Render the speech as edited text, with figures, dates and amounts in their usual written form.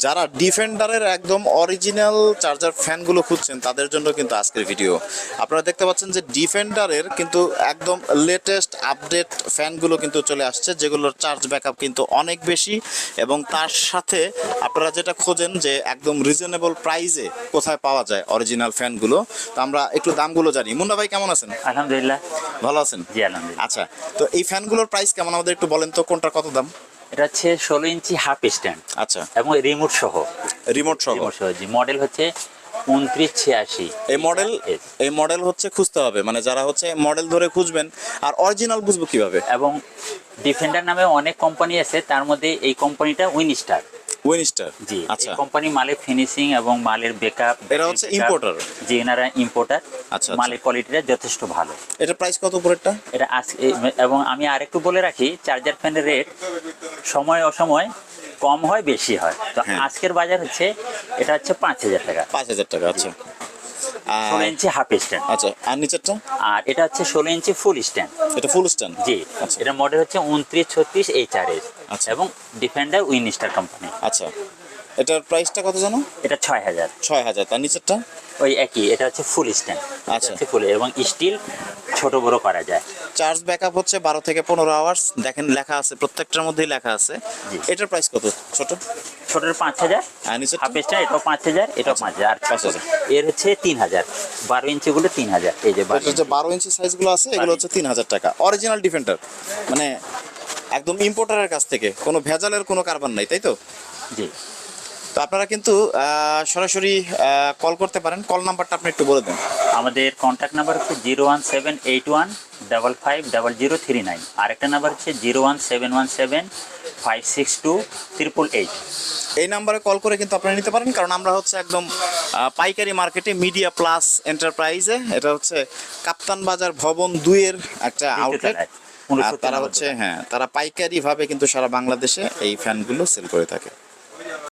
যারা ডিফেন্ডারের একদম original charger ফ্যানগুলো খুঁজছেন তাদের জন্য কিন্তু আজকের ভিডিও। আপনারা দেখতে পাচ্ছেন যে ডিফেন্ডারের কিন্তু একদম লেটেস্ট আপডেট ফ্যানগুলো কিন্তু চলে আসছে, যেগুলোর চার্জ ব্যাকআপ কিন্তু অনেক বেশি, এবং তার সাথে আপনারা যেটা খোঁজেন যে একদম রিজনেবল প্রাইসে কোথায় পাওয়া যায় অরিজিনাল ফ্যানগুলো। তো আমরা একটু দামগুলো জানি। মুন্না ভাই কেমন আছেন? আলহামদুলিল্লাহ ভালো আছেন? জি আলহামদুলিল্লাহ। আচ্ছা, তো এই ফ্যানগুলোর প্রাইস কেমন আমাদের একটু বলেন তো, কোনটা কত দাম? এটা হচ্ছে 16 ইঞ্চি হাফ স্ট্যান্ড আচ্ছা, এবং রিমোট সহ। রিমোট সহ। জি, মডেল হচ্ছে 2986। এই মডেল হচ্ছে খুঁজতে হবে, মানে যারা হচ্ছে মডেল ধরে খুঁজবেন। আর অরিজিনাল বুঝবো কিভাবে? এবং ডিফেন্ডার নামে অনেক কোম্পানি আছে, তার মধ্যে এই কোম্পানিটা উইনস্টার। উইনস্টার। জি, আচ্ছা, এই কোম্পানি মালের ফিনিশিং এবং মালের ব্যাকআপ, এরা হচ্ছে ইম্পোর্টার। জি, এনারা ইম্পোর্টার। আচ্ছা, মালের কোয়ালিটিটা যথেষ্ট ভালো। এটা প্রাইস কত উপরেরটা? এটা এবং আমি আরেকটু বলে রাখি, চার্জার ফ্যানের রেট সময় অসময় কম হয় বেশি হয়। তো হ্যাঁ। আজকের বাজার হচ্ছে এটা হচ্ছে 5000 টাকা। 5000 টাকা। আচ্ছা, 16 ইঞ্চি হাফ স্ট্যান্ড। আচ্ছা, আর নিচেরটা? আর এটা হচ্ছে 16 ইঞ্চি ফুল স্ট্যান্ড। এটা ফুল স্ট্যান্ড। জি, আচ্ছা, এটা মডেল হচ্ছে 2936 HRS আচ্ছা। এবং ডিফেন্ডার উইনস্টার কোম্পানি। আচ্ছা, এটার প্রাইসটা কত জানো? এটা 6000। 6000। তার নিচেরটা? ওই একই, এটা হচ্ছে ফুল স্ট্যান্ড। আচ্ছা। আচ্ছা, ফুল এবং স্টিল ছোট বড় করা যায়। চার্জ ব্যাকআপ হচ্ছে 12 থেকে 15 আওয়ার্স। দেখেন লেখা আছে, প্রত্যেকটার মধ্যেই লেখা আছে। জি। এটার প্রাইস কত? ছোট ছোটের 5000, আর নিচেরটা? হাফ স্ট্যান্ড এটাও 5000, এটাও আচ্ছা, 5000। আর 5000। এর হচ্ছে 3000। 12 ইঞ্চিগুলো 3000। এই যে 12 এটা যে 12 ইঞ্চি সাইজগুলো আছে এগুলো হচ্ছে 3000 টাকা। অরিজিনাল ডিফেন্ডার, মানে একদম ইম্পোর্টারের কাছ থেকে, কোনো ভেজালের কোনো কারবার নাই, তাই তো? জি, তো আপনারা কিন্তু সরাসরি কল করতে পারেন। কল নাম্বারটা আপনি একটু বলে দেন। আমাদের কন্ট্যাক্ট নাম্বার হচ্ছে 01781550039। আরেকটা নাম্বার হচ্ছে 01717562888। এই নাম্বারে কল করে কিন্তু আপনারা নিতে পারেন, কারণ আমরা হচ্ছে একদম পাইকারি মার্কেটে মিডিয়া প্লাস এন্টারপ্রাইজে, এটা হচ্ছে কাপ্তান বাজার ভবন 2 এর একটা আউটলেট। তারা হচ্ছে তারা পাইকারি ভাবে কিন্তু সারা বাংলাদেশে এই ফ্যানগুলো সেল করে থাকে।